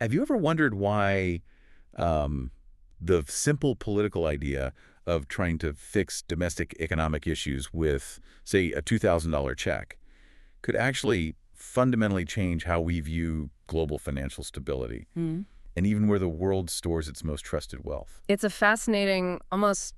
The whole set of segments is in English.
Have you ever wondered why um, the simple political idea of trying to fix domestic economic issues with, say, a $2,000 check could actually fundamentally change how we view global financial stability and even where the world stores its most trusted wealth? It's a fascinating, almost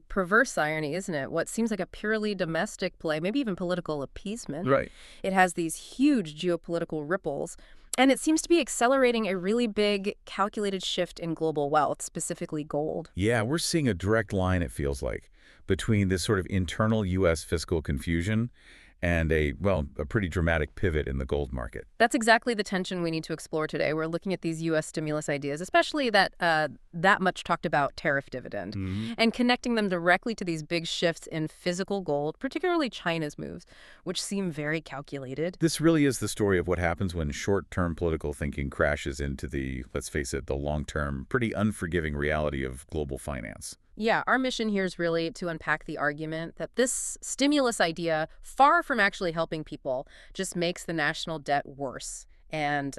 perverse irony, isn't it? What seems like a purely domestic play, maybe even political appeasement. Right. It has these huge geopolitical ripples, and it seems to be accelerating a really big, calculated shift in global wealth, specifically gold. Yeah, we're seeing a direct line, it feels like, between this sort of internal U.S. fiscal confusion and a pretty dramatic pivot in the gold market. That's exactly the tension we need to explore today. We're looking at these U.S. stimulus ideas, especially that much talked about tariff dividend, and connecting them directly to these big shifts in physical gold, particularly China's moves, which seem very calculated. This really is the story of what happens when short-term political thinking crashes into the, let's face it, the long-term, pretty unforgiving reality of global finance. Yeah, our mission here is really to unpack the argument that this stimulus idea, far from actually helping people, just makes the national debt worse and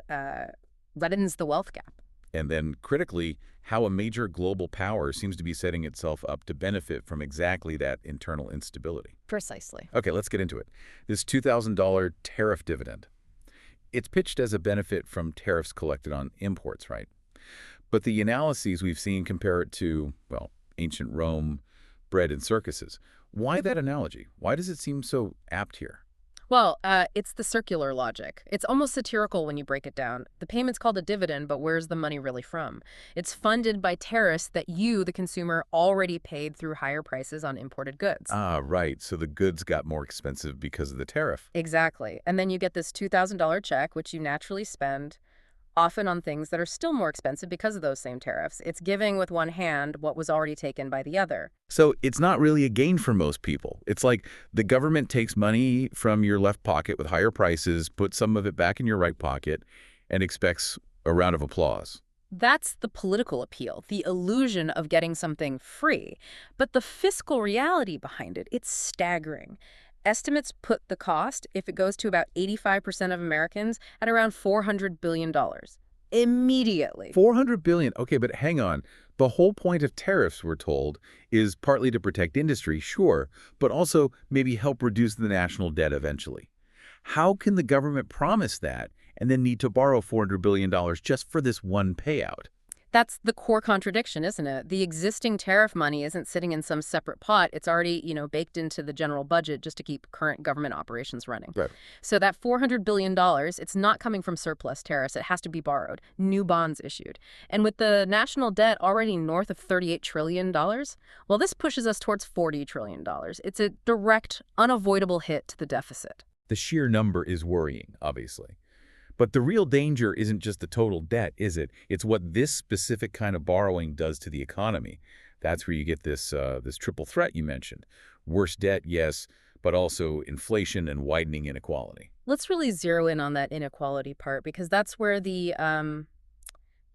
leadens the wealth gap. And then, critically, how a major global power seems to be setting itself up to benefit from exactly that internal instability. Precisely. Okay, let's get into it. This $2,000 tariff dividend. It's pitched as a benefit from tariffs collected on imports, right? But the analyses we've seen compare it to, well, ancient Rome, bread and circuses. Why that analogy? Why does it seem so apt here? Well, it's the circular logic. It's almost satirical when you break it down. The payment's called a dividend, but where's the money really from? It's funded by tariffs that you, the consumer, already paid through higher prices on imported goods. Ah, right. So the goods got more expensive because of the tariff. Exactly. And then you get this $2,000 check, which you naturally spend, often on things that are still more expensive because of those same tariffs. It's giving with one hand what was already taken by the other. So it's not really a gain for most people. It's like the government takes money from your left pocket with higher prices, puts some of it back in your right pocket, and expects a round of applause. That's the political appeal, the illusion of getting something free. But the fiscal reality behind it, it's staggering. Estimates put the cost, if it goes to about 85% of Americans, at around $400 billion. Immediately. 400 billion. Okay, but hang on. The whole point of tariffs, we're told, is partly to protect industry, sure, but also maybe help reduce the national debt eventually. How can the government promise that and then need to borrow $400 billion just for this one payout? That's the core contradiction, isn't it? The existing tariff money isn't sitting in some separate pot. It's already, baked into the general budget just to keep current government operations running. Right. So that $400 billion, it's not coming from surplus tariffs. It has to be borrowed, new bonds issued. And with the national debt already north of $38 trillion, well, this pushes us towards $40 trillion. It's a direct, unavoidable hit to the deficit. The sheer number is worrying, obviously. But the real danger isn't just the total debt, is it? It's what this specific kind of borrowing does to the economy. That's where you get this triple threat you mentioned. Worse debt, yes, but also inflation and widening inequality. Let's really zero in on that inequality part, because that's where the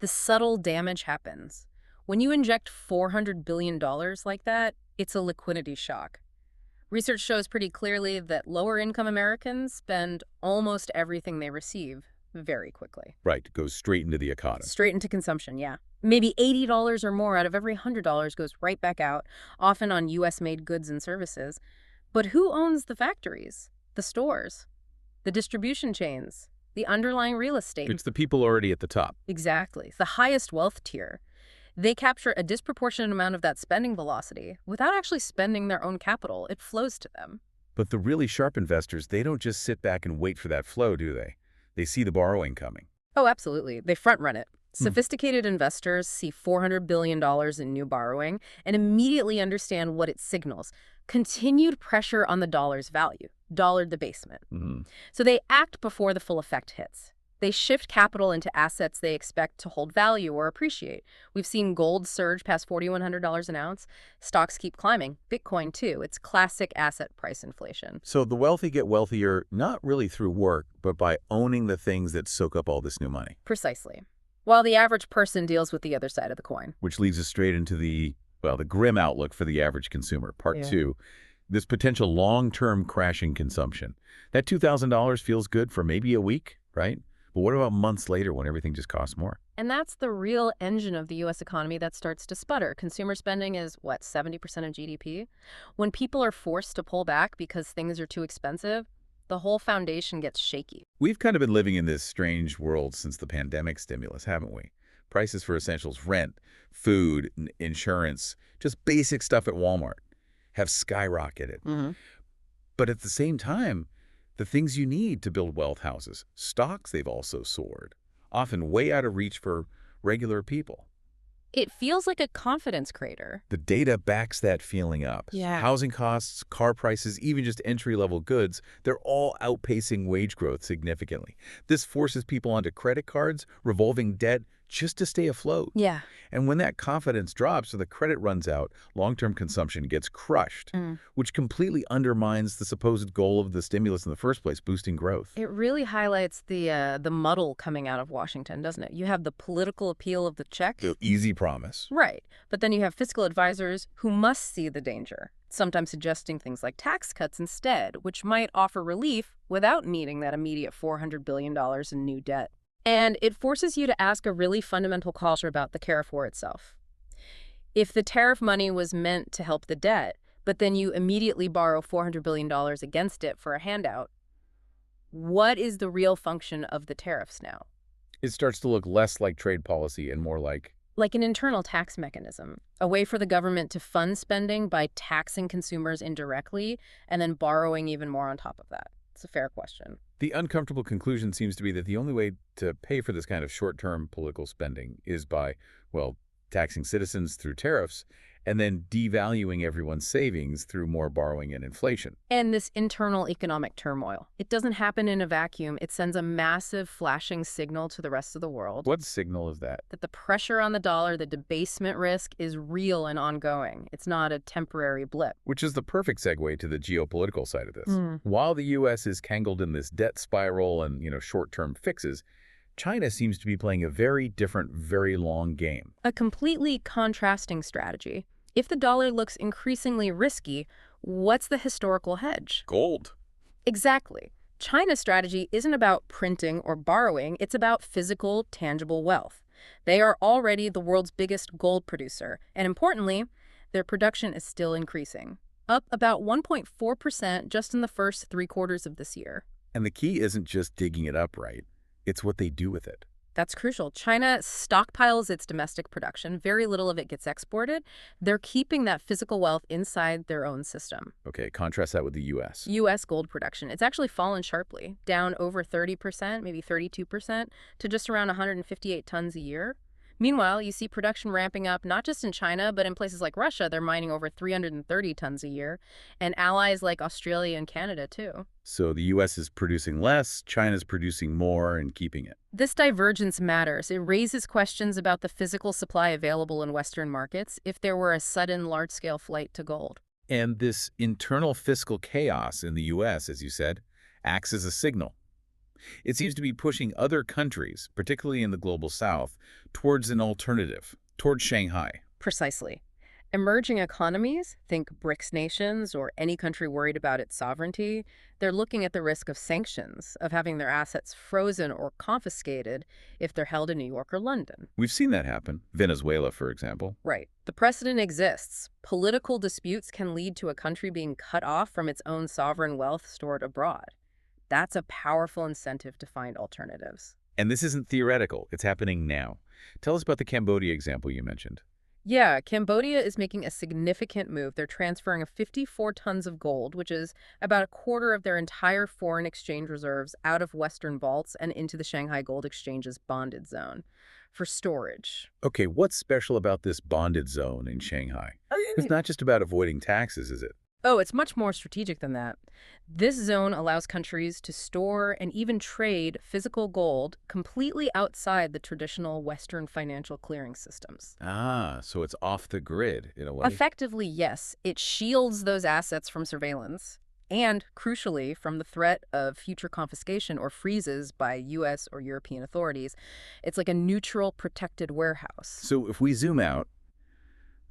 subtle damage happens. When you inject $400 billion like that, it's a liquidity shock. Research shows pretty clearly that lower-income Americans spend almost everything they receive very quickly. Right, it goes straight into the economy. Straight into consumption, yeah. Maybe $80 or more out of every $100 goes right back out, often on U.S.-made goods and services. But who owns the factories, the stores, the distribution chains, the underlying real estate? It's the people already at the top. Exactly. The highest wealth tier. They capture a disproportionate amount of that spending velocity without actually spending their own capital. It flows to them. But the really sharp investors, they don't just sit back and wait for that flow, do they? They see the borrowing coming. Oh, absolutely. They front-run it. Sophisticated investors see $400 billion in new borrowing and immediately understand what it signals. Continued pressure on the dollar's value, dollar debasement. So they act before the full effect hits. They shift capital into assets they expect to hold value or appreciate. We've seen gold surge past $4,100 an ounce. Stocks keep climbing. Bitcoin, too. It's classic asset price inflation. So the wealthy get wealthier, not really through work, but by owning the things that soak up all this new money. Precisely. While the average person deals with the other side of the coin. Which leads us straight into the grim outlook for the average consumer. Part two, this potential long-term crashing consumption. That $2,000 feels good for maybe a week, right? But what about months later when everything just costs more? And that's the real engine of the U.S. economy that starts to sputter. Consumer spending is, what, 70% of GDP? When people are forced to pull back because things are too expensive, the whole foundation gets shaky. We've kind of been living in this strange world since the pandemic stimulus, haven't we? Prices for essentials, rent, food, insurance, just basic stuff at Walmart have skyrocketed. But at the same time, the things you need to build wealth houses, stocks, they've also soared, often way out of reach for regular people. It feels like a confidence crater. The data backs that feeling up. Yeah. Housing costs, car prices, even just entry-level goods, they're all outpacing wage growth significantly. This forces people onto credit cards, revolving debt, just to stay afloat. Yeah. And when that confidence drops or the credit runs out, long-term consumption gets crushed, which completely undermines the supposed goal of the stimulus in the first place, boosting growth. It really highlights the muddle coming out of Washington, doesn't it? You have the political appeal of the check. The easy promise. Right. But then you have fiscal advisors who must see the danger, sometimes suggesting things like tax cuts instead, which might offer relief without needing that immediate $400 billion in new debt. And it forces you to ask a really fundamental question about the tariff war itself. If the tariff money was meant to help the debt, but then you immediately borrow $400 billion against it for a handout, what is the real function of the tariffs now? It starts to look less like trade policy and more like an internal tax mechanism, a way for the government to fund spending by taxing consumers indirectly and then borrowing even more on top of that. It's a fair question. The uncomfortable conclusion seems to be that the only way to pay for this kind of short-term political spending is by, well, taxing citizens through tariffs and then devaluing everyone's savings through more borrowing and inflation. And this internal economic turmoil. It doesn't happen in a vacuum. It sends a massive flashing signal to the rest of the world. What signal is that? That the pressure on the dollar, the debasement risk, is real and ongoing. It's not a temporary blip. Which is the perfect segue to the geopolitical side of this. While the U.S. is tangled in this debt spiral and, short-term fixes, China seems to be playing a very different, very long game. A completely contrasting strategy. If the dollar looks increasingly risky, what's the historical hedge? Gold. Exactly. China's strategy isn't about printing or borrowing, it's about physical, tangible wealth. They are already the world's biggest gold producer, and importantly, their production is still increasing, up about 1.4% just in the first 3 quarters of this year. And the key isn't just digging it up right, it's what they do with it. That's crucial. China stockpiles its domestic production. Very little of it gets exported. They're keeping that physical wealth inside their own system. Okay, contrast that with the U.S. U.S. gold production. It's actually fallen sharply, down over 30%, maybe 32%, to just around 158 tons a year. Meanwhile, you see production ramping up not just in China, but in places like Russia. They're mining over 330 tons a year, and allies like Australia and Canada, too. So the U.S. is producing less, China's producing more and keeping it. This divergence matters. It raises questions about the physical supply available in Western markets if there were a sudden large-scale flight to gold. And this internal fiscal chaos in the U.S., as you said, acts as a signal. It seems to be pushing other countries, particularly in the global south, towards an alternative, towards Shanghai. Precisely. Emerging economies, think BRICS nations or any country worried about its sovereignty, they're looking at the risk of sanctions, of having their assets frozen or confiscated if they're held in New York or London. We've seen that happen. Venezuela, for example. Right. The precedent exists. Political disputes can lead to a country being cut off from its own sovereign wealth stored abroad. That's a powerful incentive to find alternatives. And this isn't theoretical. It's happening now. Tell us about the Cambodia example you mentioned. Yeah, Cambodia is making a significant move. They're transferring 54 tons of gold, which is about a quarter of their entire foreign exchange reserves, out of Western vaults and into the Shanghai Gold Exchange's bonded zone for storage. Okay, what's special about this bonded zone in Shanghai? It's not just about avoiding taxes, is it? Oh, it's much more strategic than that. This zone allows countries to store and even trade physical gold completely outside the traditional Western financial clearing systems. Ah, so it's off the grid in a way. Effectively, yes. It shields those assets from surveillance and, crucially, from the threat of future confiscation or freezes by U.S. or European authorities. It's like a neutral, protected warehouse. So if we zoom out,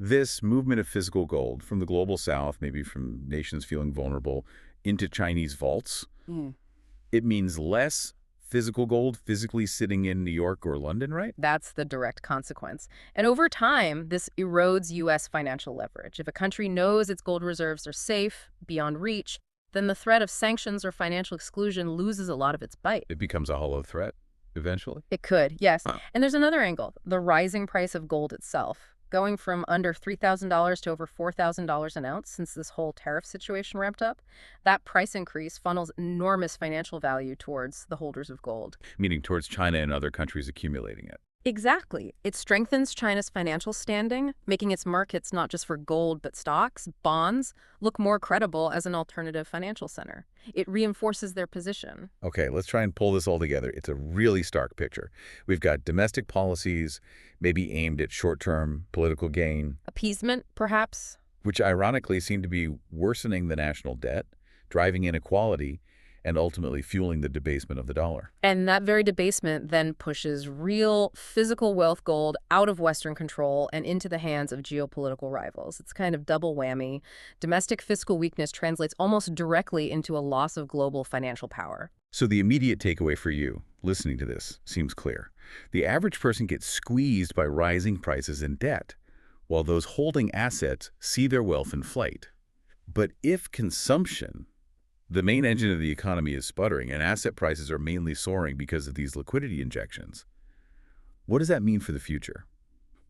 this movement of physical gold from the global south, maybe from nations feeling vulnerable, into Chinese vaults, it means less physical gold physically sitting in New York or London, right? That's the direct consequence. And over time, this erodes U.S. financial leverage. If a country knows its gold reserves are safe, beyond reach, then the threat of sanctions or financial exclusion loses a lot of its bite. It becomes a hollow threat eventually. It could, yes. Huh. And there's another angle, the rising price of gold itself. Going from under $3,000 to over $4,000 an ounce since this whole tariff situation ramped up, that price increase funnels enormous financial value towards the holders of gold. Meaning towards China and other countries accumulating it. Exactly. It strengthens China's financial standing, making its markets not just for gold but stocks, bonds, look more credible as an alternative financial center. It reinforces their position. Okay, let's try and pull this all together. It's a really stark picture. We've got domestic policies, maybe aimed at short-term political gain, Appeasement, perhaps? which ironically seem to be worsening the national debt, driving inequality, and ultimately fueling the debasement of the dollar. And that very debasement then pushes real physical wealth gold out of Western control and into the hands of geopolitical rivals. It's kind of double whammy. Domestic fiscal weakness translates almost directly into a loss of global financial power. So the immediate takeaway for you, listening to this, seems clear. The average person gets squeezed by rising prices and debt, while those holding assets see their wealth inflate. But if consumption, the main engine of the economy, is sputtering and asset prices are mainly soaring because of these liquidity injections, what does that mean for the future?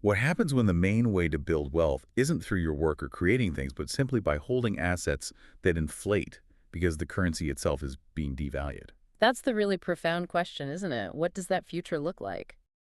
What happens when the main way to build wealth isn't through your work or creating things, but simply by holding assets that inflate because the currency itself is being devalued? That's the really profound question, isn't it? What does that future look like?